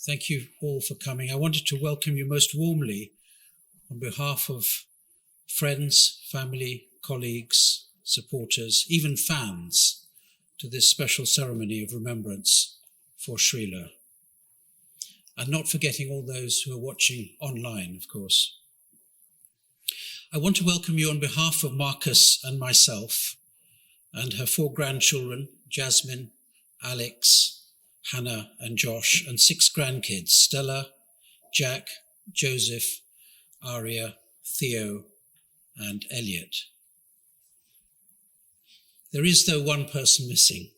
Thank you all for coming. I wanted to welcome you most warmly on behalf of friends, family, colleagues, supporters, even fans, to this special ceremony of remembrance for Shreela. And not forgetting all those who are watching online, of course. I want to welcome you on behalf of Marcus and myself and her 4 grandchildren, Jasmine, Alex, Hannah and Josh, and 6 grandkids, Stella, Jack, Joseph, Aria, Theo, and Elliot. There is, though, one person missing,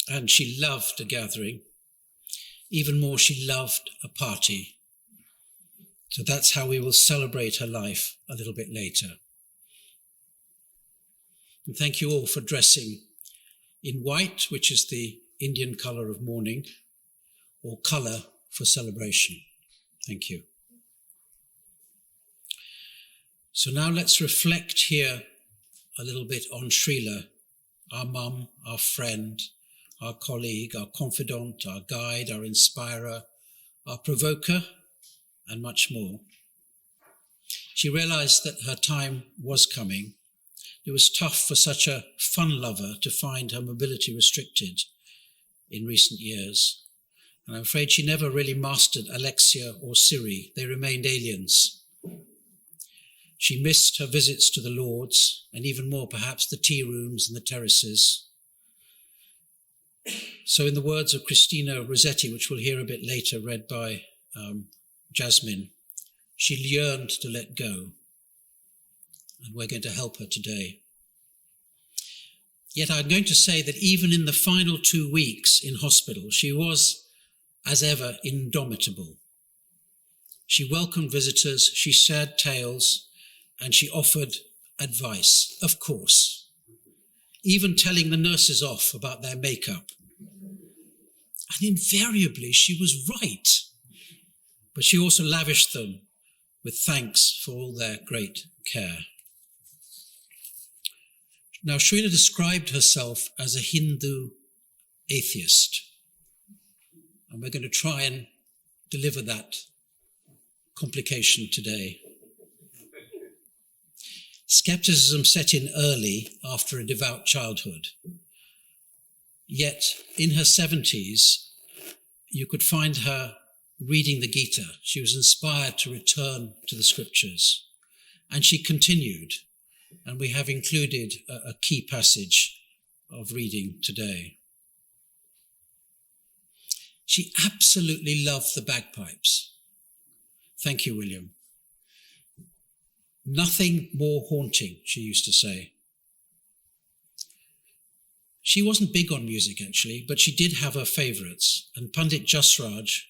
and she loved a gathering. Even more, she loved a party. So that's how we will celebrate her life a little bit later. And thank you all for dressing in white, which is the Indian colour of mourning, or colour for celebration. Thank you. So now let's reflect here a little bit on Shreela, our mum, our friend, our colleague, our confidant, our guide, our inspirer, our provoker, and much more. She realized that her time was coming. It was tough for such a fun lover to find her mobility restricted in recent years. And I'm afraid she never really mastered Alexia or Siri. They remained aliens. She missed her visits to the Lords, and even more perhaps the tea rooms and the terraces. So in the words of Christina Rossetti, which we'll hear a bit later, read by Jasmine, she yearned to let go, and we're going to help her today. Yet I'm going to say that even in the final 2 weeks in hospital, she was, as ever, indomitable. She welcomed visitors, she shared tales, and she offered advice, of course, even telling the nurses off about their makeup. And invariably, she was right. But she also lavished them with thanks for all their great care. Now, Shreela described herself as a Hindu atheist. And we're going to try and deliver that complication today. Skepticism set in early after a devout childhood. Yet, in her 70s, you could find her reading the Gita. She was inspired to return to the scriptures. And she continued. And we have included a key passage of reading today. She absolutely loved the bagpipes. Thank you, William. Nothing more haunting, she used to say. She wasn't big on music, actually, but she did have her favourites, and Pandit Jasraj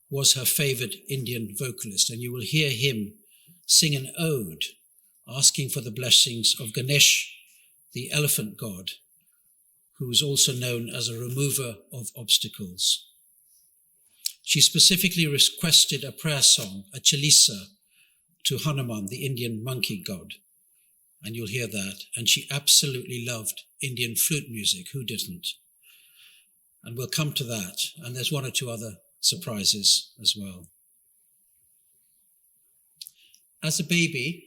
was her favoured Indian vocalist, and you will hear him sing an ode asking for the blessings of Ganesh, the elephant god, who is also known as a remover of obstacles. She specifically requested a prayer song, a chalisa, to Hanuman, the Indian monkey god, and you'll hear that. And she absolutely loved Indian flute music. Who didn't? And we'll come to that. And there's 1 or 2 other surprises as well. As a baby,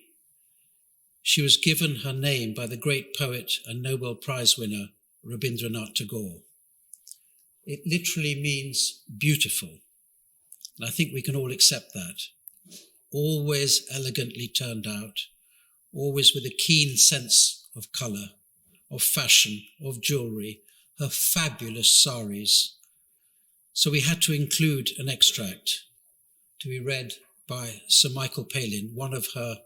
she was given her name by the great poet and Nobel Prize winner, Rabindranath Tagore. It literally means beautiful. And I think we can all accept that. Always elegantly turned out, always with a keen sense of colour, of fashion, of jewellery, her fabulous saris. So we had to include an extract to be read by Sir Michael Palin, one of her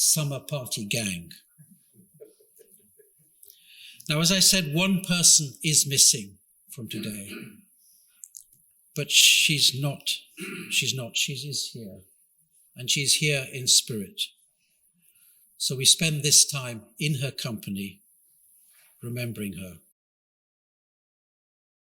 summer party gang. Now, as I said, one person is missing from today, but she is here, and she's here in spirit. So we spend this time in her company, remembering her.